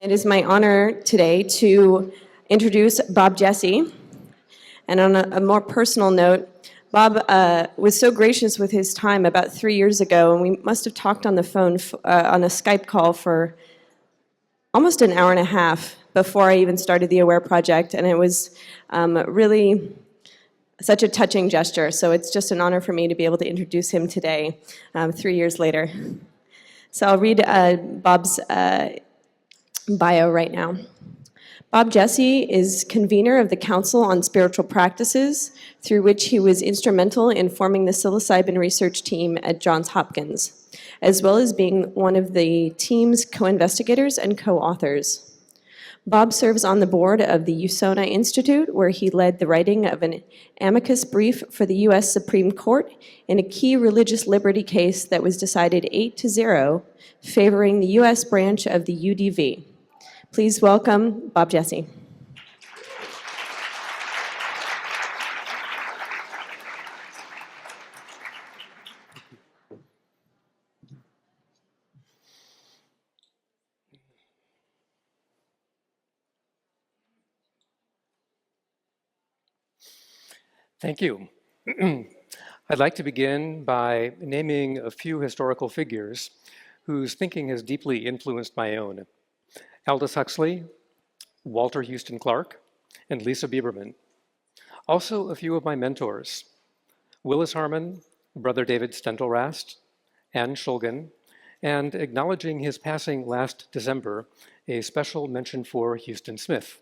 It is my honor today to introduce Bob Jesse. And on a more personal note, Bob was so gracious with his time about 3 years ago, and we must have talked on the phone, on a Skype call for almost an hour and a half before I even started the AWARE project, and it was really such a touching gesture. So it's just an honor for me to be able to introduce him today, 3 years later. So I'll read Bob's bio right now. Bob Jesse is convener of the Council on Spiritual Practices, through which he was instrumental in forming the psilocybin research team at Johns Hopkins, as well as being one of the team's co-investigators and co-authors. Bob serves on the board of the USONA Institute, where he led the writing of an amicus brief for the U.S. Supreme Court in a key religious liberty case that was decided 8-0, favoring the U.S. branch of the UDV. Please welcome Bob Jesse. Thank you. I'd like to begin by naming a few historical figures whose thinking has deeply influenced my own. Aldous Huxley, Walter Houston Clark, and Lisa Biberman. Also a few of my mentors, Willis Harman, Brother David Stentelrast, Anne Shulgin, and acknowledging his passing last December, a special mention for Houston Smith.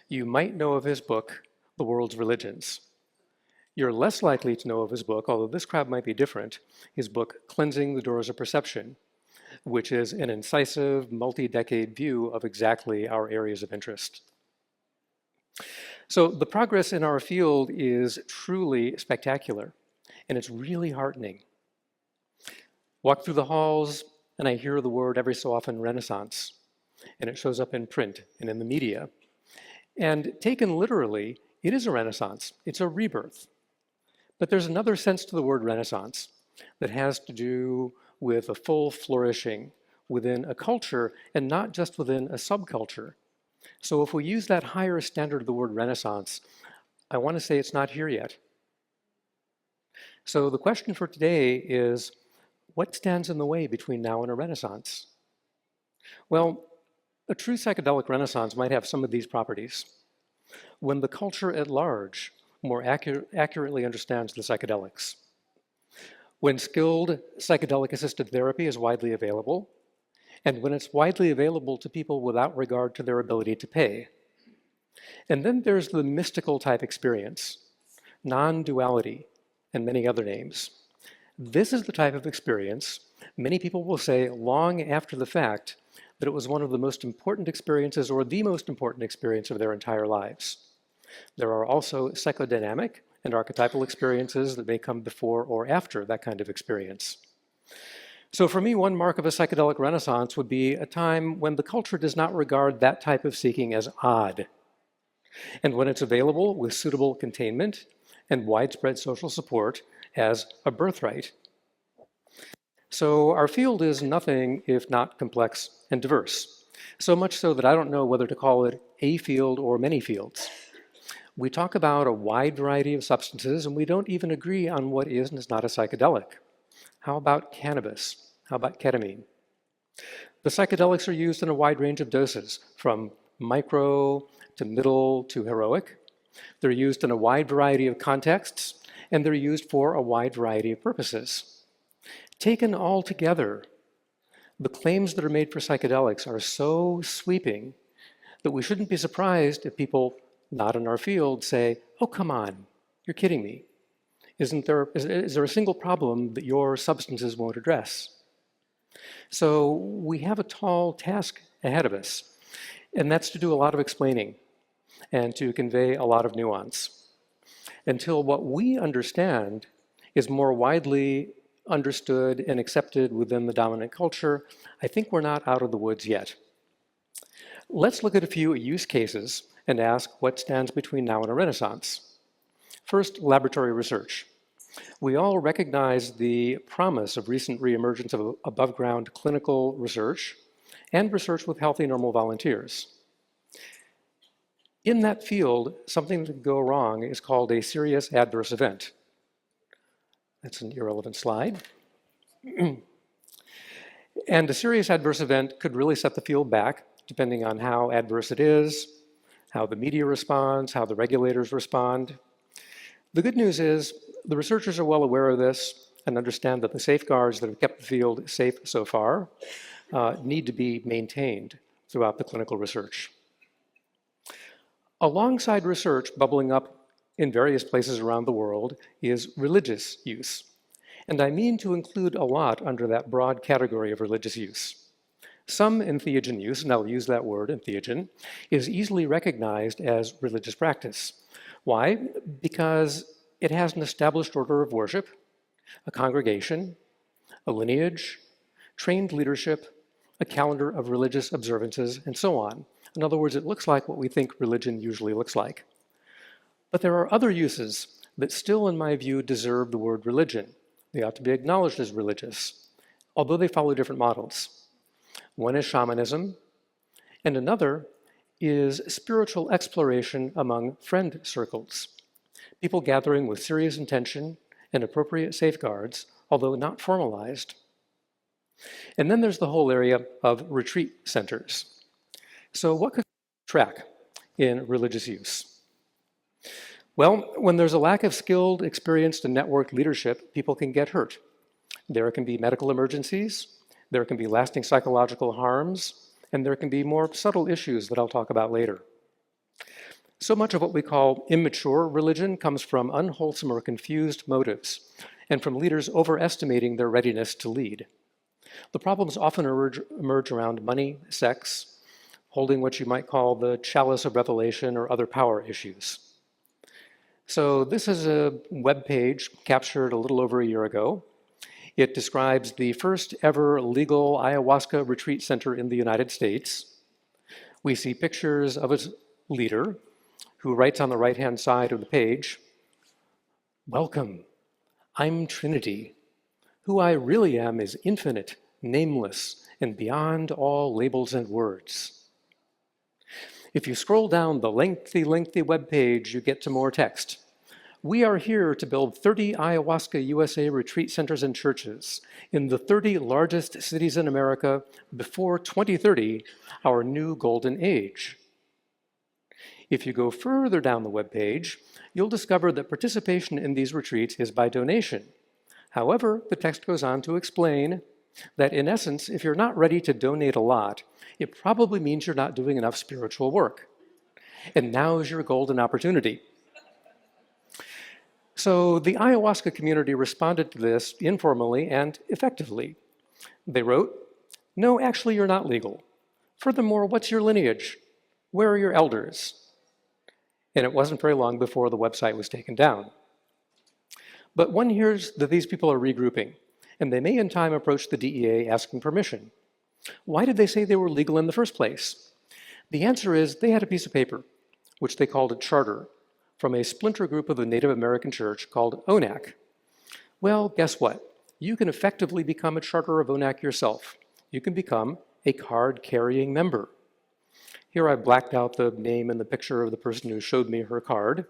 You might know of his book, The World's Religions. You're less likely to know of his book, although this crowd might be different, his book, Cleansing the Doors of Perception, which is an incisive, multi-decade view of exactly our areas of interest. So the progress in our field is truly spectacular, and it's really heartening. Walk through the halls, and I hear the word every so often, Renaissance, and it shows up in print and in the media. And taken literally, it is a renaissance. It's a rebirth. But there's another sense to the word Renaissance that has to do with a full flourishing within a culture and not just within a subculture. So if we use that higher standard of the word Renaissance, I want to say it's not here yet. So the question for today is, what stands in the way between now and a Renaissance? Well, a true psychedelic Renaissance might have some of these properties. When the culture at large more accurately understands the psychedelics. When skilled psychedelic-assisted therapy is widely available, and when it's widely available to people without regard to their ability to pay. And then there's the mystical type experience, non-duality, and many other names. This is the type of experience many people will say long after the fact that it was one of the most important experiences or the most important experience of their entire lives. There are also psychodynamic and archetypal experiences that may come before or after that kind of experience. So for me, one mark of a psychedelic renaissance would be a time when the culture does not regard that type of seeking as odd. And when it's available with suitable containment and widespread social support as a birthright. So our field is nothing if not complex and diverse. So much so that I don't know whether to call it a field or many fields. We talk about a wide variety of substances, and we don't even agree on what is and is not a psychedelic. How about cannabis? How about ketamine? The psychedelics are used in a wide range of doses, from micro to middle to heroic. They're used in a wide variety of contexts, and they're used for a wide variety of purposes. Taken all together, the claims that are made for psychedelics are so sweeping that we shouldn't be surprised if people not in our field say, oh, come on, you're kidding me. Is there a single problem that your substances won't address? So we have a tall task ahead of us, and that's to do a lot of explaining and to convey a lot of nuance until what we understand is more widely understood and accepted within the dominant culture. I think we're not out of the woods yet. Let's look at a few use cases and ask what stands between now and a renaissance. First, laboratory research. We all recognize the promise of recent re-emergence of above-ground clinical research and research with healthy normal volunteers. In that field, something that could go wrong is called a serious adverse event. That's an irrelevant slide. And a serious adverse event could really set the field back, depending on how adverse it is, how the media responds, how the regulators respond. The good news is the researchers are well aware of this and understand that the safeguards that have kept the field safe so far need to be maintained throughout the clinical research. Alongside research bubbling up in various places around the world is religious use. And I mean to include a lot under that broad category of religious use. Some entheogen use, and I'll use that word, entheogen, is easily recognized as religious practice. Why? Because it has an established order of worship, a congregation, a lineage, trained leadership, a calendar of religious observances, and so on. In other words, it looks like what we think religion usually looks like. But there are other uses that still, in my view, deserve the word religion. They ought to be acknowledged as religious, although they follow different models. One is shamanism, and another is spiritual exploration among friend circles, people gathering with serious intention and appropriate safeguards, although not formalized. And then there's the whole area of retreat centers. So what could track in religious use? Well, when there's a lack of skilled, experienced, and networked leadership, people can get hurt. There can be medical emergencies, there can be lasting psychological harms, and there can be more subtle issues that I'll talk about later. So much of what we call immature religion comes from unwholesome or confused motives, and from leaders overestimating their readiness to lead. The problems often emerge around money, sex, holding what you might call the chalice of revelation or other power issues. So this is a web page captured a little over a year ago. It describes the first ever legal ayahuasca retreat center in the United States. We see pictures of its leader, who writes on the right-hand side of the page, "Welcome, I'm Trinity. Who I really am is infinite, nameless, and beyond all labels and words." If you scroll down the lengthy web page, you get to more text. "We are here to build 30 Ayahuasca USA retreat centers and churches in the 30 largest cities in America before 2030, our new golden age." If you go further down the web page, you'll discover that participation in these retreats is by donation. However, the text goes on to explain that in essence, if you're not ready to donate a lot, it probably means you're not doing enough spiritual work. And now is your golden opportunity. So the ayahuasca community responded to this informally and effectively. They wrote, "No, actually you're not legal. Furthermore, what's your lineage? Where are your elders?" And it wasn't very long before the website was taken down. But one hears that these people are regrouping, and they may in time approach the DEA asking permission. Why did they say they were legal in the first place? The answer is they had a piece of paper, which they called a charter, from a splinter group of the Native American church called ONAC. Well, guess what? You can effectively become a charter of ONAC yourself. You can become a card-carrying member. Here I blacked out the name and the picture of the person who showed me her card,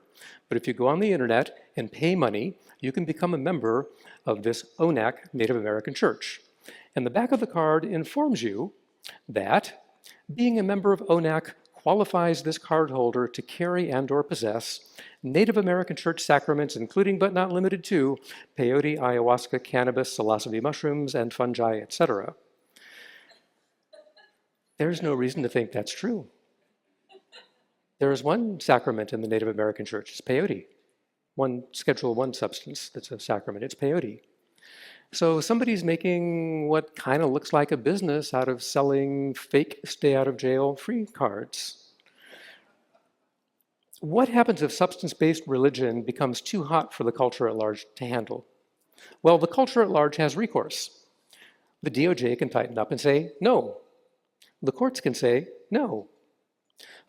but if you go on the internet and pay money, you can become a member of this ONAC Native American church. And the back of the card informs you that being a member of ONAC qualifies this cardholder to carry and/or possess Native American church sacraments, including but not limited to peyote, ayahuasca, cannabis, psilocybin mushrooms, and fungi, etc. There's no reason to think that's true. There is one sacrament in the Native American church, it's peyote. One Schedule I substance that's a sacrament, it's peyote. So somebody's making what kind of looks like a business out of selling fake stay-out-of-jail-free cards. What happens if substance-based religion becomes too hot for the culture at large to handle? Well, the culture at large has recourse. The DOJ can tighten up and say, no. The courts can say, no.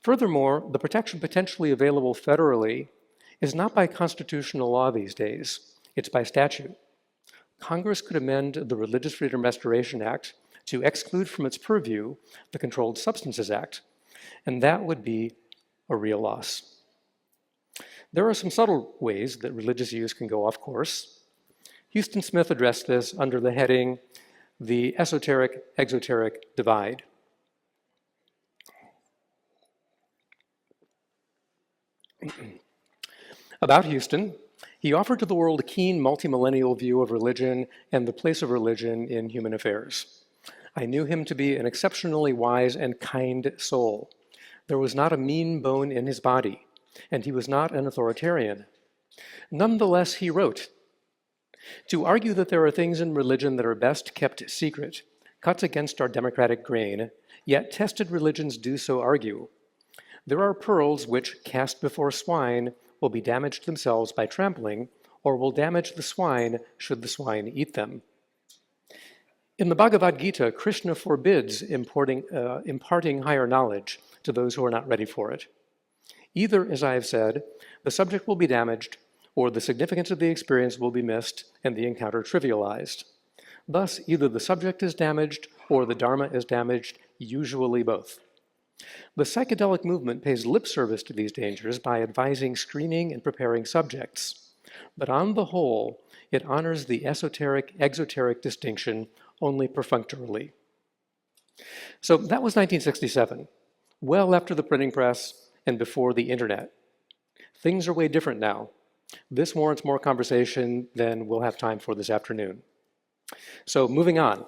Furthermore, the protection potentially available federally is not by constitutional law these days, it's by statute. Congress could amend the Religious Freedom Restoration Act to exclude from its purview the Controlled Substances Act, and that would be a real loss. There are some subtle ways that religious use can go off course. Huston Smith addressed this under the heading, The Esoteric-Exoteric Divide. About Huston, he offered to the world a keen multimillennial view of religion and the place of religion in human affairs. I knew him to be an exceptionally wise and kind soul. There was not a mean bone in his body, and he was not an authoritarian. Nonetheless, he wrote, "To argue that there are things in religion that are best kept secret cuts against our democratic grain, yet tested religions do so argue. There are pearls which, cast before swine, will be damaged themselves by trampling, or will damage the swine should the swine eat them." In the Bhagavad Gita, Krishna forbids imparting higher knowledge to those who are not ready for it. Either, as I have said, the subject will be damaged, or the significance of the experience will be missed and the encounter trivialized. Thus, either the subject is damaged or the Dharma is damaged, usually both. The psychedelic movement pays lip service to these dangers by advising screening and preparing subjects. But on the whole, it honors the esoteric-exoteric distinction only perfunctorily. So that was 1967, well after the printing press and before the internet. Things are way different now. This warrants more conversation than we'll have time for this afternoon. So moving on.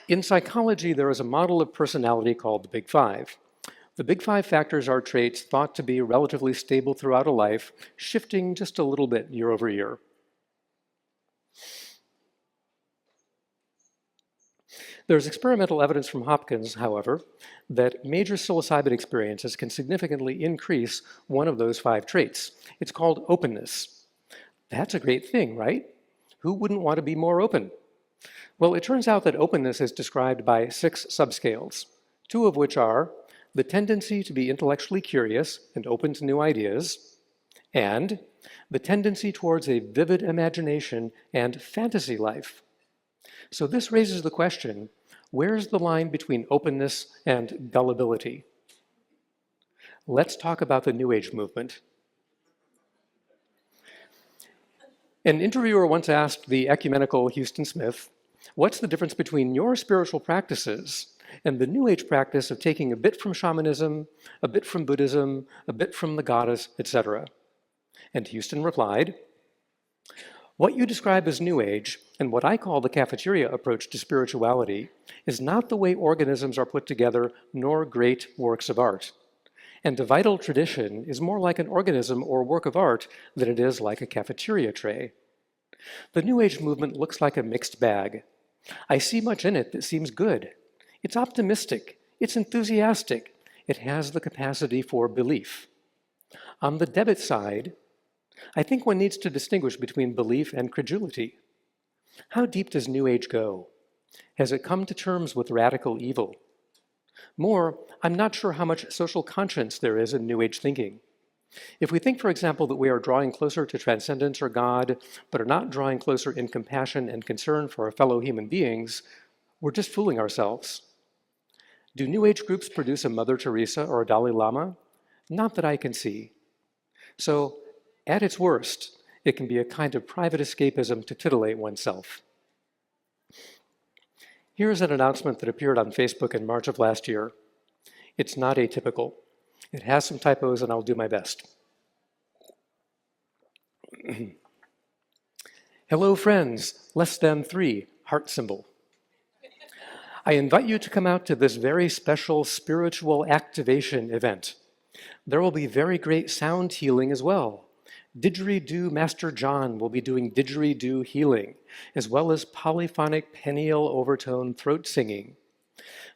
In psychology, there is a model of personality called the Big Five. The Big Five factors are traits thought to be relatively stable throughout a life, shifting just a little bit year over year. There's experimental evidence from Hopkins, however, that major psilocybin experiences can significantly increase one of those 5 traits. It's called openness. That's a great thing, right? Who wouldn't want to be more open? Well, it turns out that openness is described by 6 subscales, 2 of which are the tendency to be intellectually curious and open to new ideas, and the tendency towards a vivid imagination and fantasy life. So this raises the question, where's the line between openness and gullibility? Let's talk about the New Age movement. An interviewer once asked the ecumenical Huston Smith, "What's the difference between your spiritual practices and the New Age practice of taking a bit from shamanism, a bit from Buddhism, a bit from the goddess, etc.?" And Huston replied, "What you describe as New Age, and what I call the cafeteria approach to spirituality, is not the way organisms are put together, nor great works of art. And a vital tradition is more like an organism or work of art than it is like a cafeteria tray. The New Age movement looks like a mixed bag. I see much in it that seems good. It's optimistic, it's enthusiastic, it has the capacity for belief. On the debit side, I think one needs to distinguish between belief and credulity. How deep does New Age go? Has it come to terms with radical evil? More, I'm not sure how much social conscience there is in New Age thinking. If we think, for example, that we are drawing closer to transcendence or God, but are not drawing closer in compassion and concern for our fellow human beings, we're just fooling ourselves. Do New Age groups produce a Mother Teresa or a Dalai Lama? Not that I can see. So, at its worst, it can be a kind of private escapism to titillate oneself. Here's an announcement that appeared on Facebook in March of last year. It's not atypical. It has some typos, and I'll do my best. Hello, friends, less than 3, heart symbol. I invite you to come out to this very special spiritual activation event. There will be very great sound healing as well. Didgeridoo Master John will be doing didgeridoo healing, as well as polyphonic pineal overtone throat singing.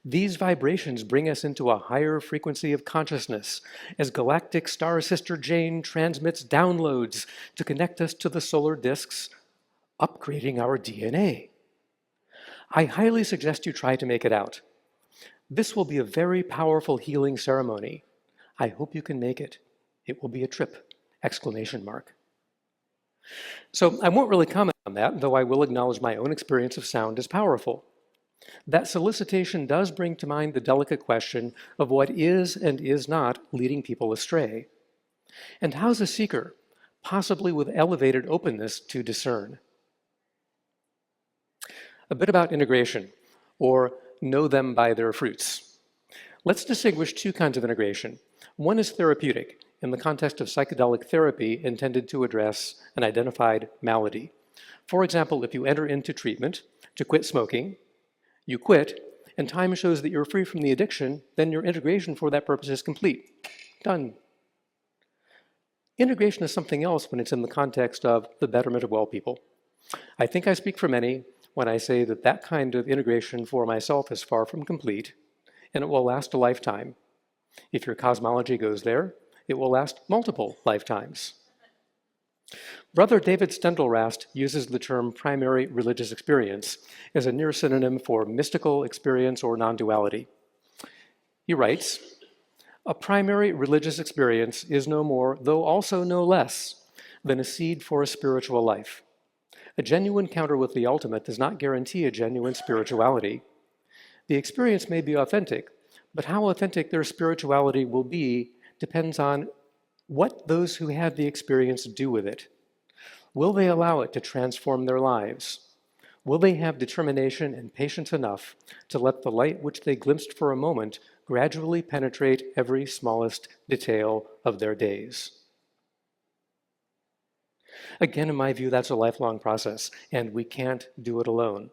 These vibrations bring us into a higher frequency of consciousness as galactic star sister Jane transmits downloads to connect us to the solar disks, upgrading our DNA. I highly suggest you try to make it out. This will be a very powerful healing ceremony. I hope you can make it. It will be a trip! ! So I won't really comment on that, though I will acknowledge my own experience of sound as powerful. That solicitation does bring to mind the delicate question of what is and is not leading people astray. And how's a seeker, possibly with elevated openness, to discern? A bit about integration, or know them by their fruits. Let's distinguish two kinds of integration. One is therapeutic, in the context of psychedelic therapy intended to address an identified malady. For example, if you enter into treatment to quit smoking, you quit, and time shows that you're free from the addiction, then your integration for that purpose is complete. Done. Integration is something else when it's in the context of the betterment of well people. I think I speak for many when I say that that kind of integration for myself is far from complete, and it will last a lifetime. If your cosmology goes there, it will last multiple lifetimes. Brother David Steindl-Rast uses the term primary religious experience as a near synonym for mystical experience or non-duality. He writes, "A primary religious experience is no more, though also no less, than a seed for a spiritual life. A genuine encounter with the ultimate does not guarantee a genuine spirituality. The experience may be authentic, but how authentic their spirituality will be depends on what those who had the experience do with it. Will they allow it to transform their lives? Will they have determination and patience enough to let the light which they glimpsed for a moment gradually penetrate every smallest detail of their days?" Again, in my view, that's a lifelong process, and we can't do it alone.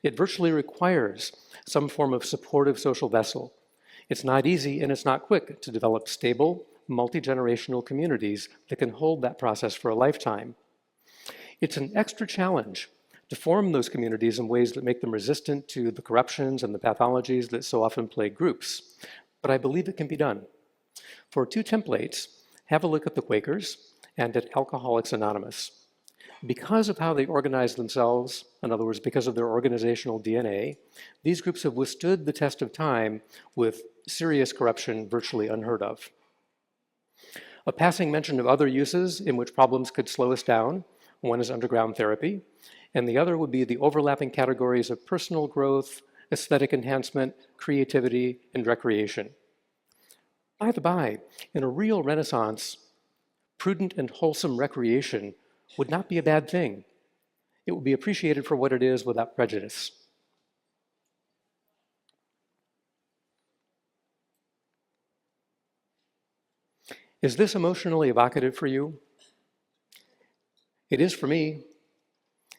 It virtually requires some form of supportive social vessel. It's not easy and it's not quick to develop stable, multi-generational communities that can hold that process for a lifetime. It's an extra challenge to form those communities in ways that make them resistant to the corruptions and the pathologies that so often plague groups. But I believe it can be done. For two templates, have a look at the Quakers and at Alcoholics Anonymous. Because of how they organize themselves, in other words, because of their organizational DNA, these groups have withstood the test of time with serious corruption virtually unheard of. A passing mention of other uses in which problems could slow us down. One is underground therapy, and the other would be the overlapping categories of personal growth, aesthetic enhancement, creativity, and recreation. By the by, in a real Renaissance, prudent and wholesome recreation would not be a bad thing. It would be appreciated for what it is without prejudice. Is this emotionally evocative for you? It is for me.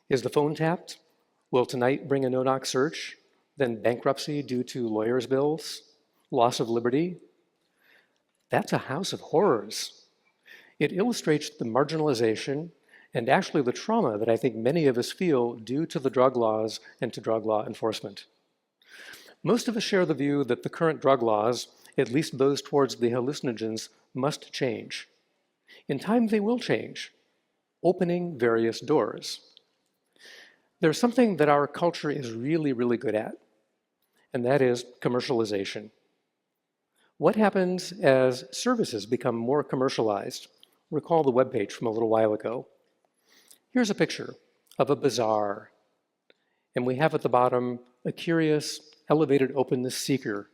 Is the phone tapped? Will tonight bring a no-knock search? Then bankruptcy due to lawyers' bills? Loss of liberty? That's a house of horrors. It illustrates the marginalization and actually the trauma that I think many of us feel due to the drug laws and to drug law enforcement. Most of us share the view that the current drug laws, at least those towards the hallucinogens, must change. In time, they will change, opening various doors. There's something that our culture is really, really good at, and that is commercialization. What happens as services become more commercialized? Recall the webpage from a little while ago. Here's a picture of a bazaar, and we have at the bottom a curious, elevated openness seeker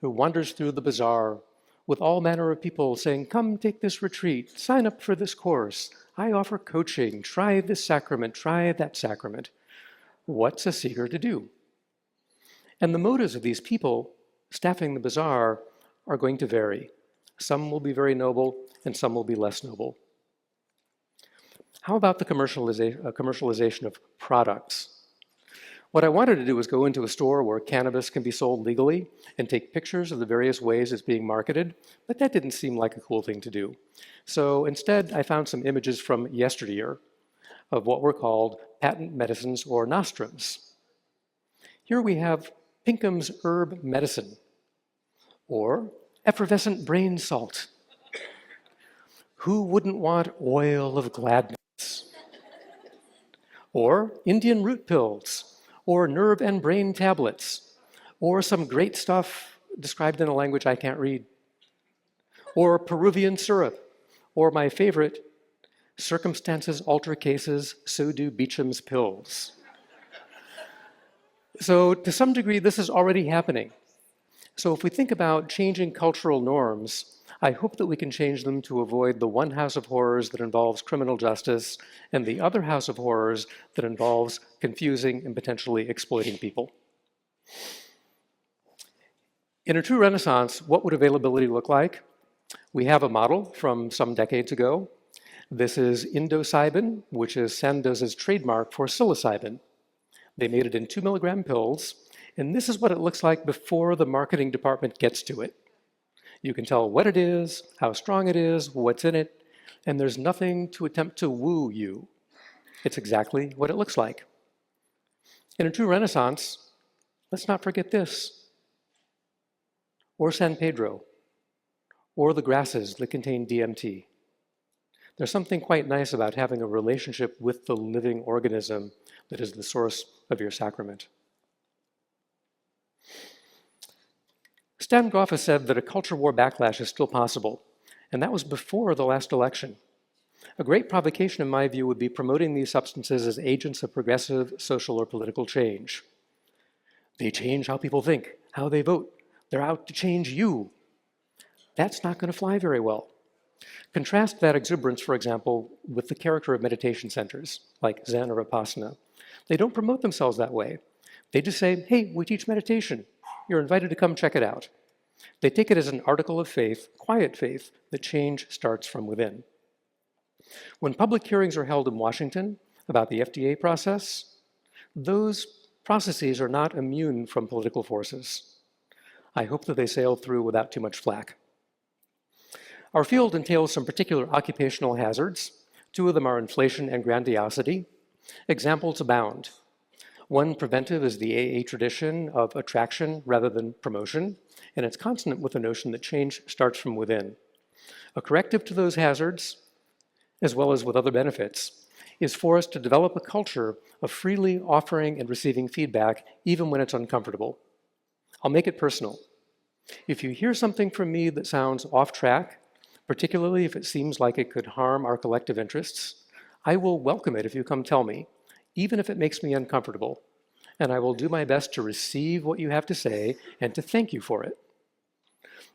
who wanders through the bazaar with all manner of people saying, "Come take this retreat, sign up for this course, I offer coaching, try this sacrament, try that sacrament." What's a seeker to do? And the motives of these people staffing the bazaar are going to vary. Some will be very noble, and some will be less noble. How about the commercialization of products? What I wanted to do was go into a store where cannabis can be sold legally and take pictures of the various ways it's being marketed, but that didn't seem like a cool thing to do. So instead, I found some images from yesteryear of what were called patent medicines or nostrums. Here we have Pinkham's herb medicine, or effervescent brain salt. Who wouldn't want oil of gladness? Or Indian root pills, or nerve and brain tablets, or some great stuff described in a language I can't read, or Peruvian syrup, or my favorite, circumstances alter cases, so do Beecham's pills. So to some degree, this is already happening. So if we think about changing cultural norms, I hope that we can change them to avoid the one house of horrors that involves criminal justice and the other house of horrors that involves confusing and potentially exploiting people. In a true Renaissance, what would availability look like? We have a model from some decades ago. This is indocybin, which is Sandoz's trademark for psilocybin. They made it in 2 milligram pills, and this is what it looks like before the marketing department gets to it. You can tell what it is, how strong it is, what's in it, and there's nothing to attempt to woo you. It's exactly what it looks like. In a true Renaissance, let's not forget this, or San Pedro, or the grasses that contain DMT. There's something quite nice about having a relationship with the living organism that is the source of your sacrament. Stan Groff has said that a culture war backlash is still possible, and that was before the last election. A great provocation, in my view, would be promoting these substances as agents of progressive social or political change. They change how people think, how they vote. They're out to change you. That's not going to fly very well. Contrast that exuberance, for example, with the character of meditation centers, like Zen or Vipassana. They don't promote themselves that way. They just say, hey, we teach meditation. You're invited to come check it out. They take it as an article of faith, quiet faith, that change starts from within. When public hearings are held in Washington about the FDA process, those processes are not immune from political forces. I hope that they sail through without too much flack. Our field entails some particular occupational hazards. 2 of them are inflation and grandiosity. Examples abound. One preventive is the AA tradition of attraction rather than promotion, and it's consonant with the notion that change starts from within. A corrective to those hazards, as well as with other benefits, is for us to develop a culture of freely offering and receiving feedback, even when it's uncomfortable. I'll make it personal. If you hear something from me that sounds off track, particularly if it seems like it could harm our collective interests, I will welcome it if you come tell me, even if it makes me uncomfortable, and I will do my best to receive what you have to say and to thank you for it.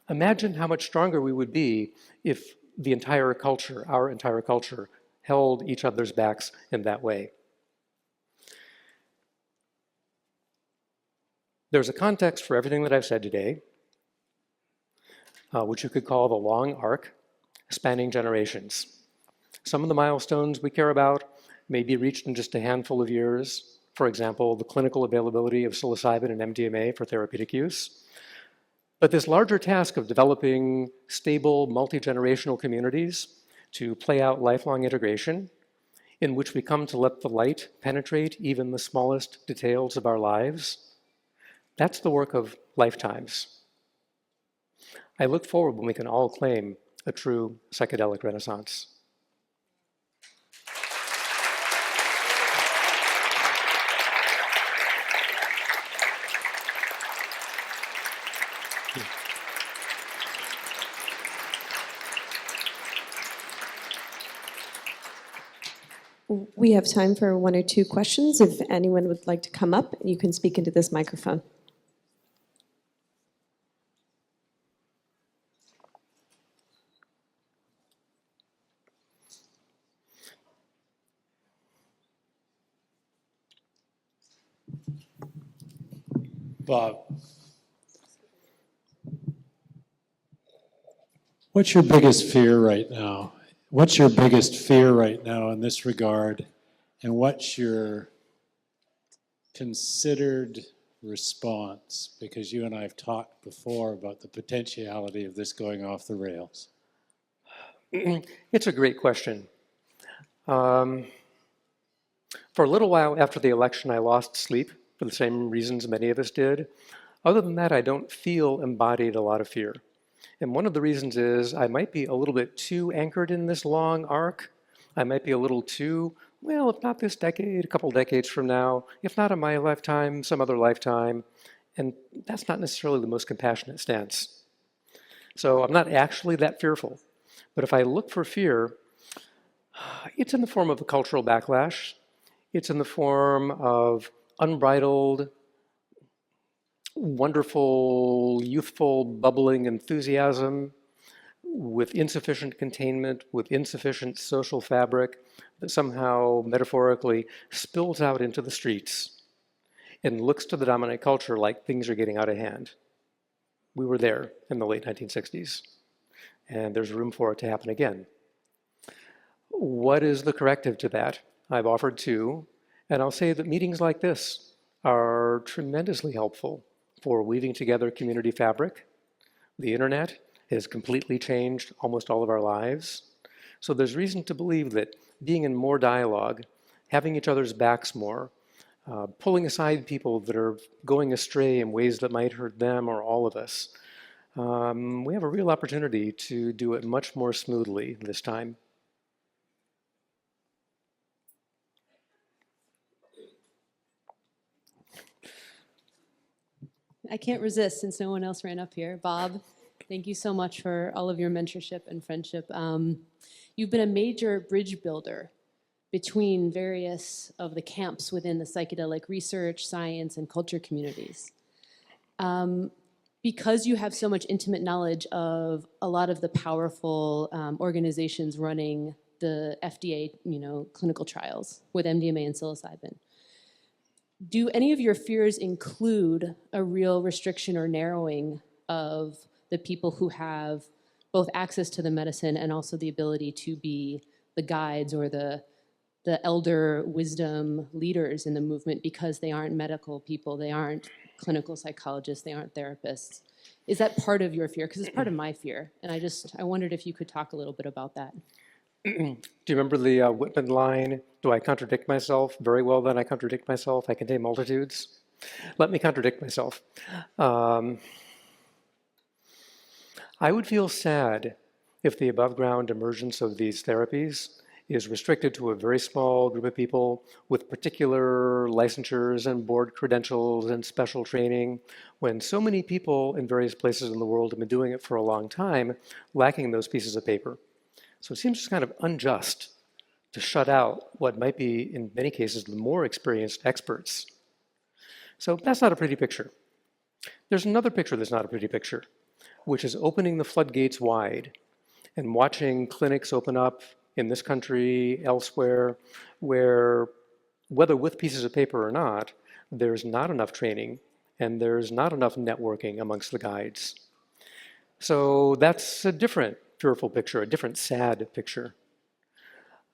Imagine how much stronger we would be if the entire culture, our entire culture, held each other's backs in that way. There's a context for everything that I've said today, which you could call the long arc, spanning generations. Some of the milestones we care about may be reached in just a handful of years. For example, the clinical availability of psilocybin and MDMA for therapeutic use. But this larger task of developing stable, multi-generational communities to play out lifelong integration, in which we come to let the light penetrate even the smallest details of our lives, that's the work of lifetimes. I look forward when we can all claim a true psychedelic renaissance. We have time for 1 or 2 questions. If anyone would like to come up, you can speak into this microphone. Bob, what's your biggest fear right now? What's your biggest fear right now in this regard? And what's your considered response? Because you and I have talked before about the potentiality of this going off the rails. It's a great question. For a little while after the election, I lost sleep for the same reasons many of us did. Other than that, I don't feel embodied a lot of fear. And one of the reasons is I might be a little bit too anchored in this long arc. I might be a little too, well, if not this decade, a couple decades from now, if not in my lifetime, some other lifetime. And that's not necessarily the most compassionate stance. So I'm not actually that fearful. But if I look for fear, it's in the form of a cultural backlash. It's in the form of unbridled wonderful, youthful, bubbling enthusiasm with insufficient containment, with insufficient social fabric that somehow metaphorically spills out into the streets and looks to the dominant culture like things are getting out of hand. We were there in the late 1960s, and there's room for it to happen again. What is the corrective to that? I've offered two, and I'll say that meetings like this are tremendously helpful for weaving together community fabric. The internet has completely changed almost all of our lives. So there's reason to believe that being in more dialogue, having each other's backs more, pulling aside people that are going astray in ways that might hurt them or all of us, we have a real opportunity to do it much more smoothly this time. I can't resist since no one else ran up here. Bob, thank you so much for all of your mentorship and friendship. You've been a major bridge builder between various of the camps within the psychedelic research, science, and culture communities. Because you have so much intimate knowledge of a lot of the powerful organizations running the FDA, clinical trials with MDMA and psilocybin, do any of your fears include a real restriction or narrowing of the people who have both access to the medicine and also the ability to be the guides or the elder wisdom leaders in the movement because they aren't medical people, they aren't clinical psychologists, they aren't therapists? Is that part of your fear? Because it's part of my fear. And I wondered if you could talk a little bit about that. Do you remember the Whitman line, do I contradict myself? Very well then I contradict myself. I contain multitudes. Let me contradict myself. I would feel sad if the above ground emergence of these therapies is restricted to a very small group of people with particular licensures and board credentials and special training, when so many people in various places in the world have been doing it for a long time, lacking those pieces of paper. So it seems just kind of unjust to shut out what might be, in many cases, the more experienced experts. So that's not a pretty picture. There's another picture that's not a pretty picture, which is opening the floodgates wide and watching clinics open up in this country, elsewhere, where, whether with pieces of paper or not, there's not enough training and there's not enough networking amongst the guides. So that's a different fearful picture, a different sad picture.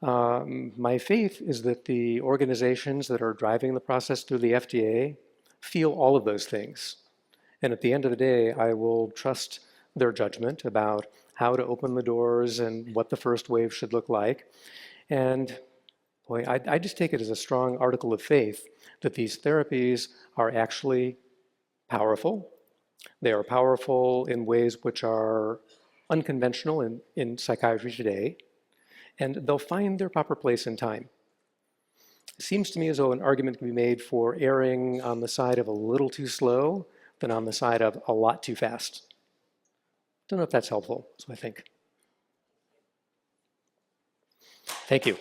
My faith is that the organizations that are driving the process through the FDA feel all of those things. And at the end of the day, I will trust their judgment about how to open the doors and what the first wave should look like. And boy, I just take it as a strong article of faith that these therapies are actually powerful. They are powerful in ways which are unconventional in psychiatry today, and they'll find their proper place in time. It seems to me as though an argument can be made for erring on the side of a little too slow than on the side of a lot too fast. Don't know if that's helpful, so I think. Thank you.